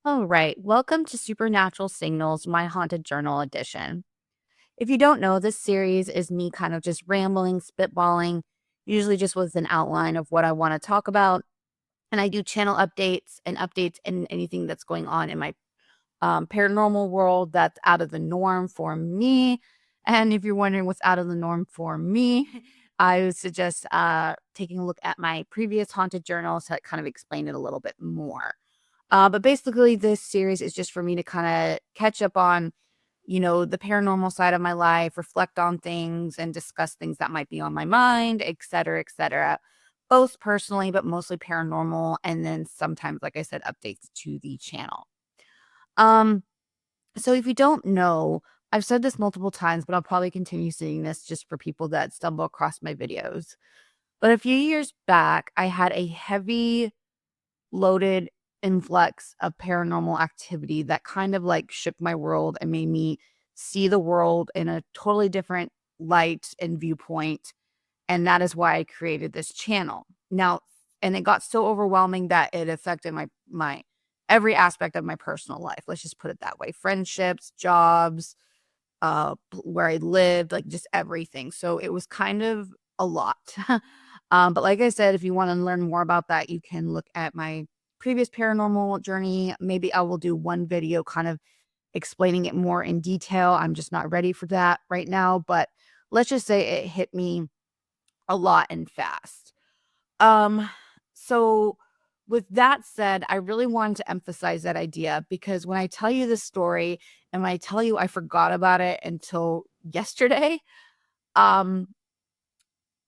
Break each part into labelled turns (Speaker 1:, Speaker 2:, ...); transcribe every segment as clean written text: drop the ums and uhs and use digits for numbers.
Speaker 1: All right, welcome to Supernatural Signals, my haunted journal edition. If you don't know, this series is me kind of just rambling, spitballing, usually just with an outline of what I want to talk about. And I do channel updates and updates in anything that's going on in my paranormal world that's out of the norm for me. And if you're wondering what's out of the norm for me, I would suggest taking a look at my previous haunted journals to kind of explain it a little bit more. But basically, this series is just for me to kind of catch up on, the paranormal side of my life, reflect on things, and discuss things that might be on my mind, et cetera, et cetera. Both personally, but mostly paranormal. And then sometimes, like I said, updates to the channel. Um, so if you don't know, I've said this multiple times, but I'll probably continue saying this just for people that stumble across my videos. But a few years back, I had a heavy loaded influx of paranormal activity that kind of like shook my world and made me see the world in a totally different light and viewpoint. And that is why I created this channel. Now, and it got so overwhelming that it affected my every aspect of my personal life. Let's just put it that way. Friendships, jobs, where I lived, like just everything. So it was kind of a lot. But like I said, if you want to learn more about that, you can look at my previous paranormal journey. Maybe I will do one video kind of explaining it more in detail. I'm just not ready for that right now, but let's just say it hit me a lot and fast. Um, so with that said, I really wanted to emphasize that idea because when I tell you this story and when I tell you I forgot about it until yesterday, um,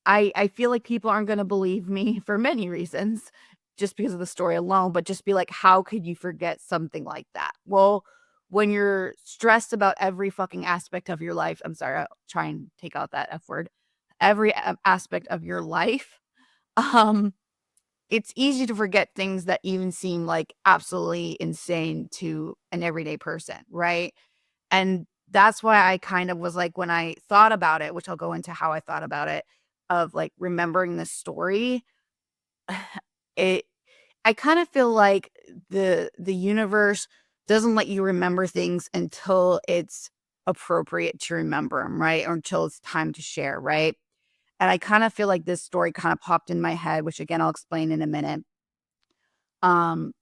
Speaker 1: I feel like people aren't gonna believe me for many reasons, just because of the story alone, but just be like, "How could you forget something like that?" Well, when you're stressed about every fucking aspect of your life, I'm sorry, I'll try and take out that F word. Every aspect of your life, um, it's easy to forget things that even seem like absolutely insane to an everyday person, right? And that's why I kind of was like, when I thought about it, which I'll go into how I thought about it, of like remembering the story, it I kind of feel like the universe doesn't let you remember things until it's appropriate to remember them, right? Or until it's time to share, right? And I kind of feel like this story kind of popped in my head, which again I'll explain in a minute. Um,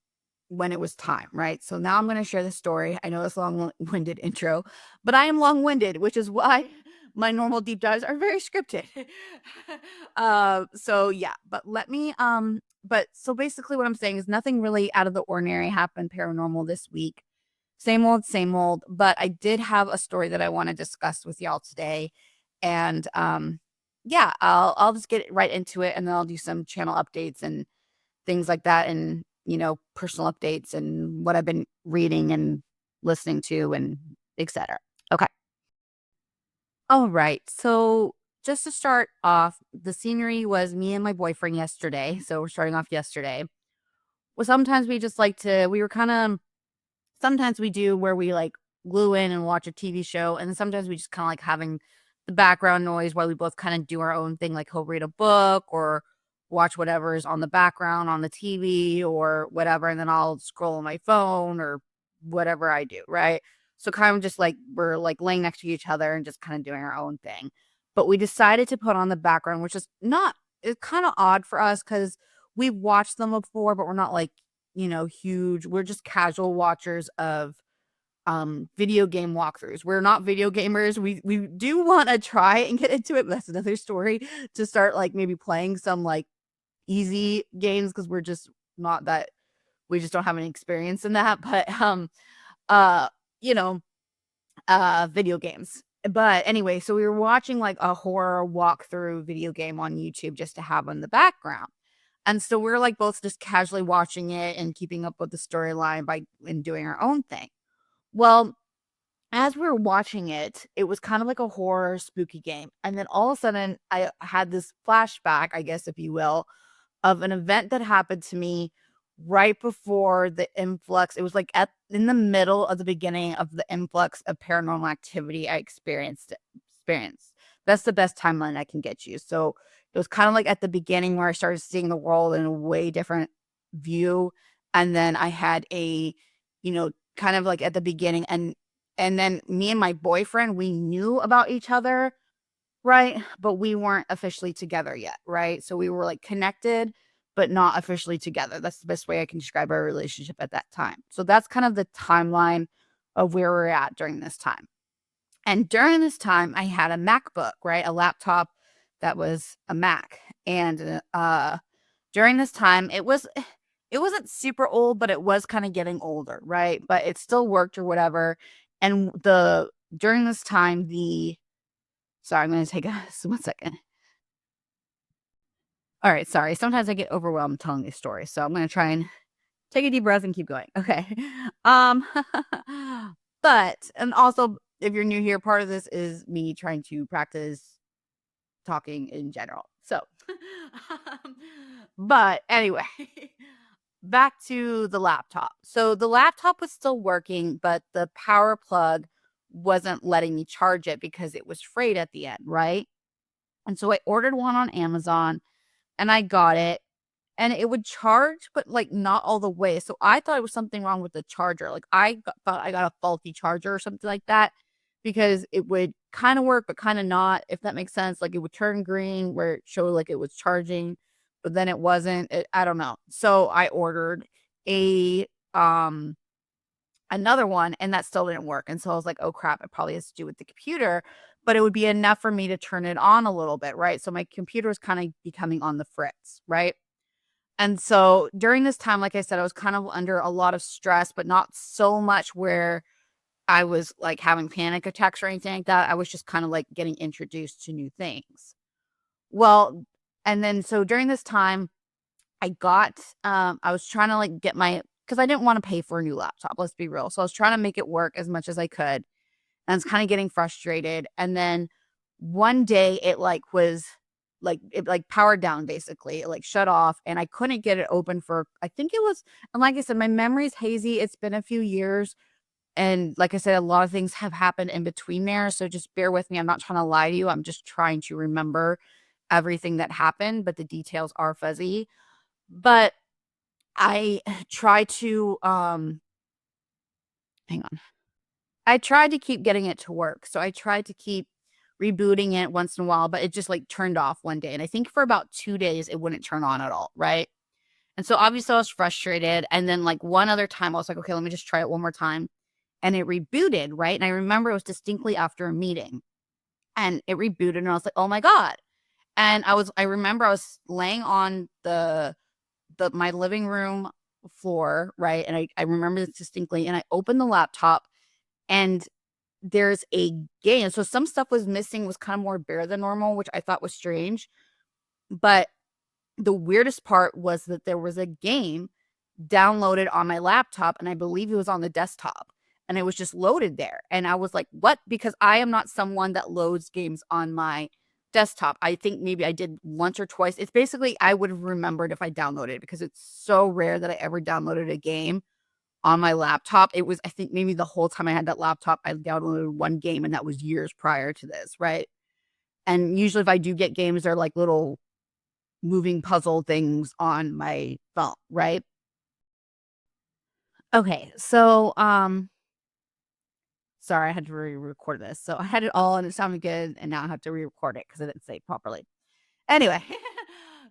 Speaker 1: when it was time, right? So now I'm gonna share the story. I know it's long-winded intro, but I am long-winded, which is why my normal deep dives are very scripted. So yeah, but so basically what I'm saying is nothing really out of the ordinary happened paranormal this week. Same old, but I did have a story that I want to discuss with y'all today. And yeah, I'll just get right into it and then I'll do some channel updates and things like that and, personal updates and what I've been reading and listening to and etcetera. Okay. All right. So just to start off, the scenery was me and my boyfriend yesterday. So we're starting off yesterday. Well, sometimes we just like to, we were kind of, sometimes we do where we like glue in and watch a TV show. And then sometimes we just kind of like having the background noise while we both kind of do our own thing. Like he'll read a book or watch whatever is on the background on the TV or whatever. And then I'll scroll on my phone or whatever I do. Right. So kind of just like we're like laying next to each other and just kind of doing our own thing. But we decided to put on the background, which is not, it's kind of odd for us because we've watched them before, but we're not like, huge. We're just casual watchers of video game walkthroughs. We're not video gamers. We do want to try and get into it, but that's another story to start like maybe playing some like easy games because we're just not that we just don't have any experience in that. But uh you know video games. But anyway, so we were watching like a horror walkthrough video game on YouTube just to have on the background. And so we're like both just casually watching it and keeping up with the storyline by and doing our own thing. Well, as we were watching it, it was kind of like a horror spooky game. And then all of a sudden I had this flashback, I guess if you will, of an event that happened to me right before the influx. It was like at in the middle of the beginning of the influx of paranormal activity I experienced. That's the best timeline I can get you. So it was kind of like at the beginning where I started seeing the world in a way different view. And then I had a, kind of like at the beginning. And then me and my boyfriend, we knew about each other, right? But we weren't officially together yet, right? So we were like connected, but not officially together. That's the best way I can describe our relationship at that time. So that's kind of the timeline of where we're at during this time. And during this time, I had a MacBook, right? A laptop that was a Mac. And during this time, it wasn't super old, but it was kind of getting older, right? But it still worked or whatever. And during this time, sorry, I'm going to take a 1 second. All right, sorry. Sometimes I get overwhelmed telling these stories, so I'm going to try and take a deep breath and keep going. Okay. Um, and also, if you're new here, part of this is me trying to practice talking in general. So, but anyway, back to the laptop. So the laptop was still working, but the power plug wasn't letting me charge it because it was frayed at the end, right? And so I ordered one on Amazon and I got it and it would charge, but like not all the way. So I thought it was something wrong with the charger. Like thought I got a faulty charger or something like that because it would kind of work, but kind of not, if that makes sense. Like it would turn green where it showed like it was charging, but then it wasn't. I don't know. So I ordered a another one and that still didn't work. And so I was like, oh crap, it probably has to do with the computer, but it would be enough for me to turn it on a little bit, right? So my computer was kind of becoming on the fritz, right? And so during this time, like I said, I was kind of under a lot of stress, but not so much where I was like having panic attacks or anything like that. I was just kind of like getting introduced to new things. Well, and then so during this time, I was trying to like get because I didn't want to pay for a new laptop, let's be real. So I was trying to make it work as much as I could. And I was kind of getting frustrated. And then one day it like powered down basically. It like shut off and I couldn't get it open for I think it was and like I said, my memory's hazy. It's been a few years. And like I said, a lot of things have happened in between there. So just bear with me. I'm not trying to lie to you. I'm just trying to remember everything that happened, but the details are fuzzy. But I try to hang on. I tried to keep getting it to work. So I tried to keep rebooting it once in a while, but it just like turned off one day. And I think for about 2 days it wouldn't turn on at all, right? And so obviously I was frustrated. And then like one other time I was like, okay, let me just try it one more time. And it rebooted, right? And I remember it was distinctly after a meeting. And it rebooted and I was like, oh my God. And I remember I was laying on my living room floor, right? And I remember this distinctly. And I opened the laptop and there's a game. So some stuff was missing, was kind of more bare than normal, which I thought was strange. But the weirdest part was that there was a game downloaded on my laptop, and I believe it was on the desktop. And it was just loaded there. And I was like, what? Because I am not someone that loads games on my desktop. I think maybe I did once or twice. It's basically, I would have remembered if I downloaded it because it's so rare that I ever downloaded a game on my laptop. It was, I think maybe the whole time I had that laptop, I downloaded one game and that was years prior to this, right? And usually if I do get games, they're like little moving puzzle things on my phone, right? Okay, so sorry, I had to re-record this. So I had it all and it sounded good, and now I have to re-record it because I didn't say it properly. Anyway,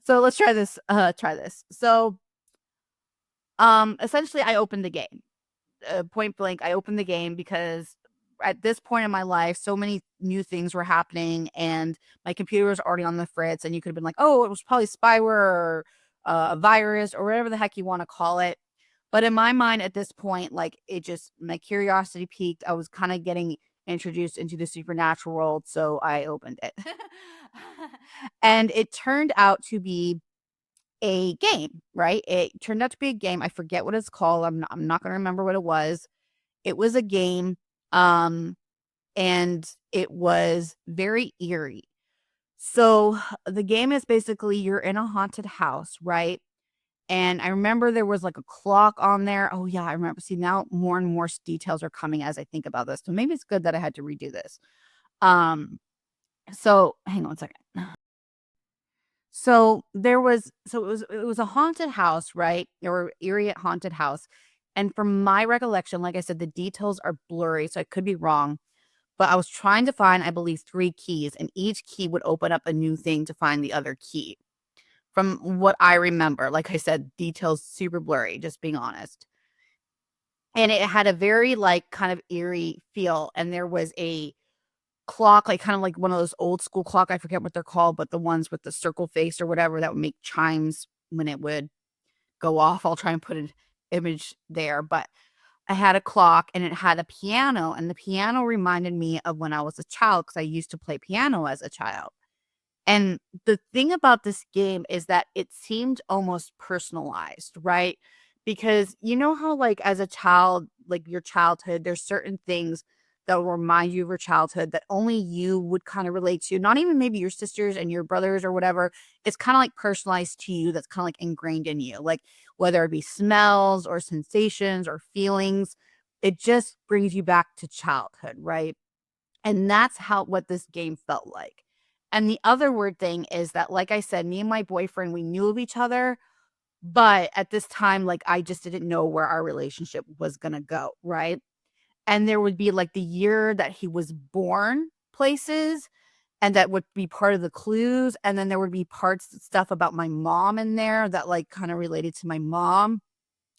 Speaker 1: so let's try this. So essentially I opened the game. Point blank, I opened the game because at this point in my life, so many new things were happening and my computer was already on the fritz. And you could have been like, oh, it was probably spyware or a virus or whatever the heck you want to call it. But in my mind at this point, like my curiosity peaked. I was kind of getting introduced into the supernatural world. So I opened it. And it turned out to be a game, right? It turned out to be a game. I forget what it's called. I'm not going to remember what it was. It was a game, um, and it was very eerie. So the game is basically you're in a haunted house, right? And I remember there was like a clock on there. Oh yeah, I remember. See, now more and more details are coming as I think about this. So maybe it's good that I had to redo this. Um, so hang on 1 second. So it was a haunted house, right? Or eerie haunted house. And from my recollection, like I said, the details are blurry, so I could be wrong. But I was trying to find, I believe, 3 keys, and each key would open up a new thing to find the other key. From what I remember, like I said, details super blurry, just being honest. And it had a very, like, kind of eerie feel, and there was a clock, like, kind of like one of those old school clock, I forget what they're called, but the ones with the circle face or whatever that would make chimes when it would go off. I'll try and put an image there, but I had a clock and it had a piano, and the piano reminded me of when I was a child because I used to play piano as a child. And the thing about this game is that it seemed almost personalized, right? Because you know how, like, as a child, like your childhood, there's certain things that will remind you of your childhood that only you would kind of relate to, not even maybe your sisters and your brothers or whatever. It's kind of like personalized to you, that's kind of like ingrained in you, like whether it be smells or sensations or feelings, it just brings you back to childhood, right? And that's how what this game felt like. And the other weird thing is that, like I said, me and my boyfriend, we knew of each other, but at this time, like, I just didn't know where our relationship was gonna go, right? And there would be, like, the year that he was born places, and that would be part of the clues, and then there would be parts stuff about my mom in there that, like, kinda related to my mom.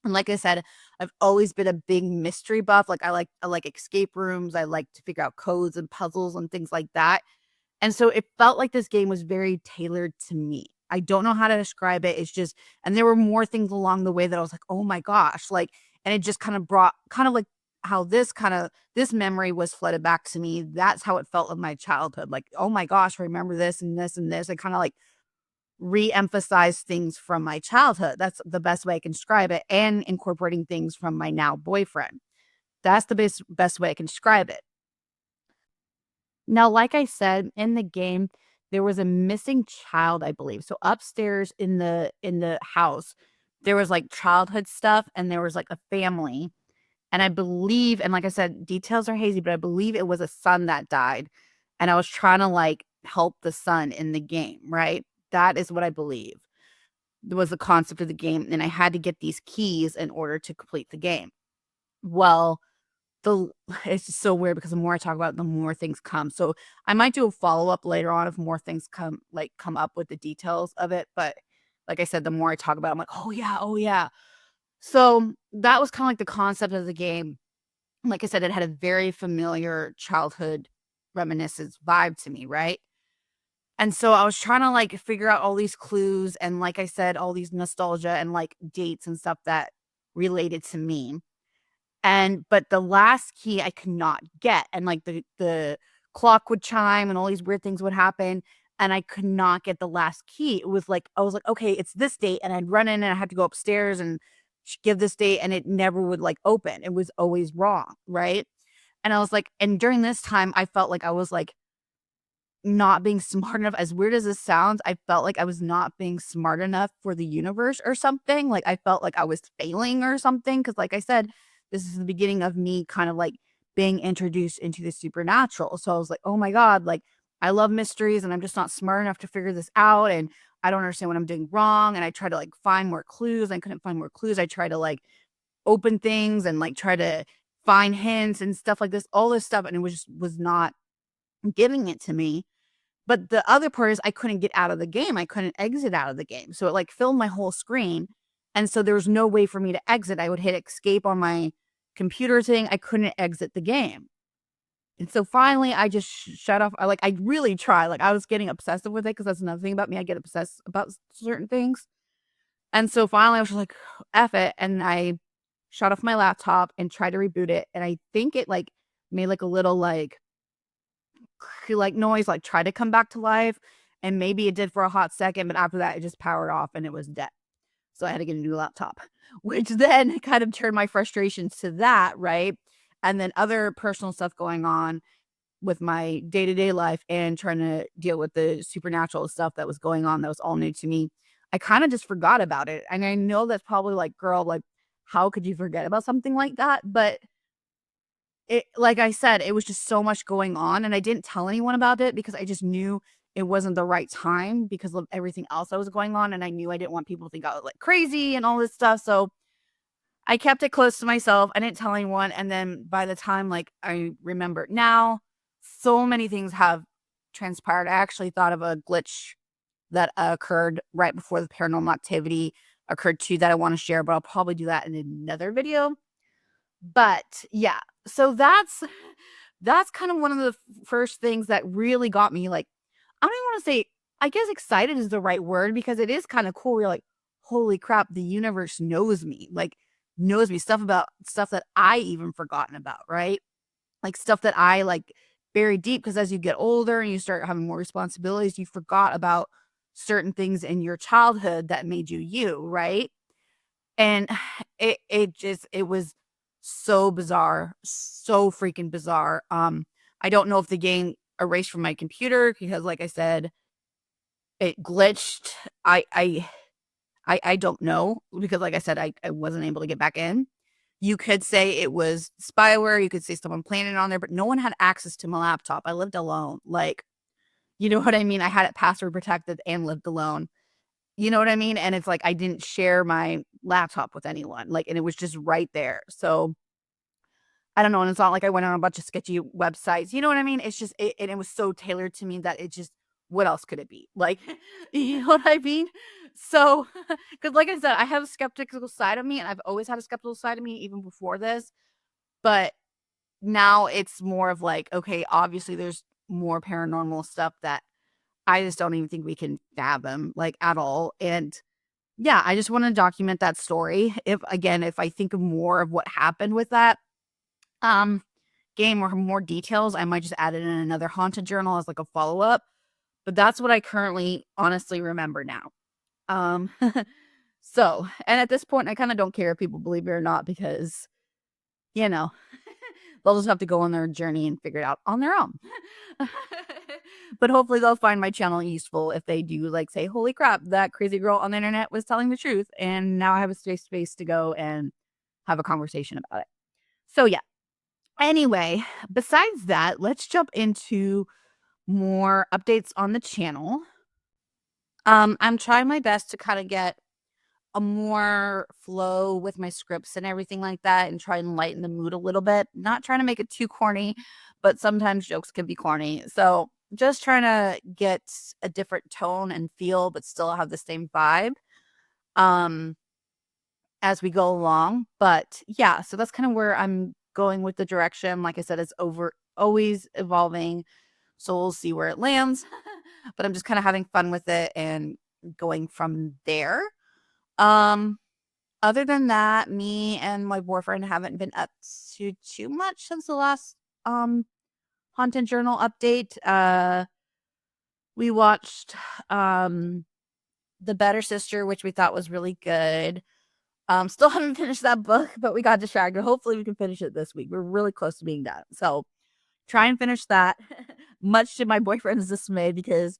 Speaker 1: And like I said, I've always been a big mystery buff, like, I like escape rooms, I like to figure out codes and puzzles and things like that. And so it felt like this game was very tailored to me. I don't know how to describe it, it's just, and there were more things along the way that I was like, "Oh my gosh," like, and it just kinda brought kinda like how this memory was flooded back to me, that's how it felt in my childhood, like, "Oh my gosh, I remember this and this and this." It kinda, like, re-emphasize things from my childhood. That's the best way I can describe it, and incorporating things from my now boyfriend. That's the best way I can describe it. Now, like I said, in the game, there was a missing child, I believe. So upstairs in the house, there was like childhood stuff and there was like a family. And I believe, and like I said, details are hazy, but I believe it was a son that died. And I was trying to like help the son in the game, right? That is what I believe was the concept of the game, and I had to get these keys in order to complete the game. Well, the it's just so weird because the more I talk about it, the more things come. So I might do a follow-up later on if more things come up with the details of it, but like I said, the more I talk about it, I'm like, "Oh yeah, oh yeah." So that was kinda like the concept of the game. Like I said, it had a very familiar childhood reminiscence vibe to me, right? And so I was trying to, like, figure out all these clues and, like I said, all these nostalgia and, like, dates and stuff that related to me. And but the last key I could not get, and, like, the clock would chime and all these weird things would happen, and I could not get the last key. It was like I was like, "Okay, it's this date," and I'd run in and I had to go upstairs and give this date, and it never would, like, open. It was always wrong, right? And I was like, and during this time, I felt like I was, like, not being smart enough. As weird as this sounds, I felt like I was not being smart enough for the universe or something, like, I felt like I was failing or something. Because, like I said, this is the beginning of me kind of, like, being introduced into the supernatural, so I was like, "Oh my god," like, "I love mysteries, and I'm just not smart enough to figure this out, and I don't understand what I'm doing wrong," and I tried to, like, find more clues, I couldn't find more clues, I tried to, like, open things and, like, try to find hints and stuff like this, all this stuff, and it was not giving it to me. But the other part is I couldn't get out of the game, I couldn't exit out of the game, so it, like, filled my whole screen, and so there was no way for me to exit. I would hit escape on my computer thing, I couldn't exit the game. And so finally, I just shut off. I really tried, like, I was getting obsessive with it because that's another thing about me, I get obsessed about certain things, and so finally, I was just like, "F it," and I shut off my laptop and tried to reboot it, and I think it, like, made, like, a little, like, noise, like, try to come back to life, and maybe it did for a hot second, but after that, it just powered off and it was dead. So I had to get a new laptop, which then kind of turned my frustrations to that, right? And then other personal stuff going on with my day-to-day life and trying to deal with the supernatural stuff that was going on that was all new to me. I kinda just forgot about it, and I know that's probably like, "Girl, like, how could you forget about something like that?" But it, like I said, it was just so much going on, and I didn't tell anyone about it because I just knew it wasn't the right time because of everything else that was going on, and I knew I didn't want people to think I was, like, crazy and all this stuff, so I kept it close to myself. I didn't tell anyone. And then by the time like I remember now, so many things have transpired. I actually thought of a glitch that occurred right before the paranormal activity occurred too that I want to share, but I'll probably do that in another video. But yeah, so that's kind of one of the first things that really got me like, I don't even want to say, I guess excited is the right word because it is kind of cool. You're like, holy crap, the universe knows me. Like knows me stuff about stuff that I even forgotten about, right? Like stuff that I like very deep because as you get older and you start having more responsibilities, you forgot about certain things in your childhood that made you you, right? And it was so bizarre, so freaking bizarre. I don't know if the game erased from my computer because like I said, it glitched. I don't know because like I said, I wasn't able to get back in. You could say it was spyware, you could say someone planted on there, but no one had access to my laptop. I lived alone. Like, you know what I mean? I had it password protected and lived alone. You know what I mean? And it's like I didn't share my laptop with anyone. Like, and it was just right there. So I don't know. And it's not like I went on a bunch of sketchy websites. You know what I mean? It's just and it was so tailored to me that it just what else could it be? Like, you know what I mean? So, because like I said, I have a skeptical side of me, and I've always had a skeptical side of me even before this. But now it's more of like, okay, obviously there's more paranormal stuff that I just don't even think we can fathom, like at all. And yeah, I just want to document that story. If I think of more of what happened with that um game or more details, I might just add it in another haunted journal as like a follow-up. But that's what I currently honestly remember now. Um so, and at this point I kind of don't care if people believe it or not because, you know, they'll just have to go on their journey and figure it out on their own. But hopefully they'll find my channel useful if they do like say, holy crap, that crazy girl on the internet was telling the truth. And now I have a safe space to go and have a conversation about it. So yeah. Anyway, besides that, let's jump into more updates on the channel. I'm trying my best to kind of get a more flow with my scripts and everything like that and try and lighten the mood a little bit. Not trying to make it too corny, but sometimes jokes can be corny. So just trying to get a different tone and feel, but still have the same vibe um, as we go along. But yeah, so that's kind of where I'm going with the direction. Like I said, it's always evolving. So we'll see where it lands. But I'm just kind of having fun with it and going from there. Um, Other than that, me and my boyfriend haven't been up to too much since the last haunted journal update. We watched The Better Sister, which we thought was really good. Still haven't finished that book, but we got distracted. Hopefully we can finish it this week. We're really close to being done. So try and finish that. Much to my boyfriend's dismay because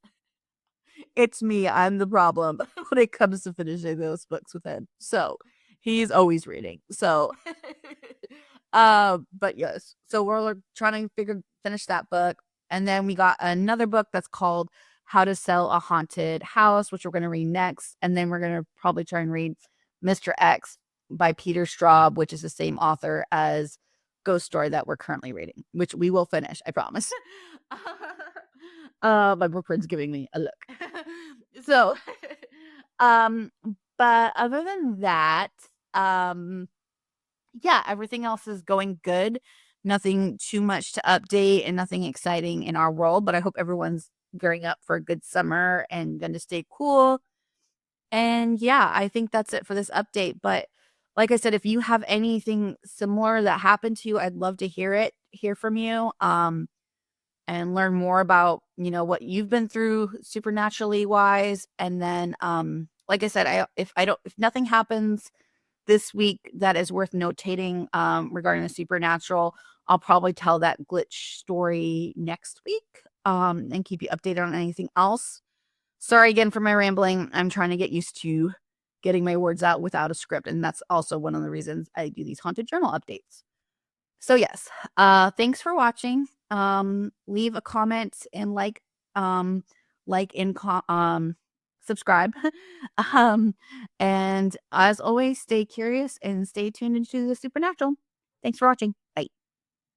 Speaker 1: it's me. I'm the problem when it comes to finishing those books with him. So he's always reading. So, but yes. So we're trying to finish that book, and then we got another book that's called How to Sell a Haunted House, which we're gonna read next, and then we're gonna probably try and read Mr. X by Peter Straub, which is the same author as Ghost Story that we're currently reading, which we will finish. I promise. My boyfriend's giving me a look. So, um, but other than that, um, yeah, everything else is going good. Nothing too much to update and nothing exciting in our world, but I hope everyone's gearing up for a good summer and going to stay cool. And yeah, I think that's it for this update. But like I said, if you have anything similar that happened to you, I'd love to hear from you. And learn more about, you know, what you've been through supernaturally wise. And then, like I said, if nothing happens this week that is worth notating, regarding the supernatural, I'll probably tell that glitch story next week, and keep you updated on anything else. Sorry again for my rambling. I'm trying to get used to getting my words out without a script. And that's also one of the reasons I do these haunted journal updates. So yes, thanks for watching. Leave a comment and like in subscribe. um, and as always, stay curious and stay tuned into the supernatural. Thanks for watching.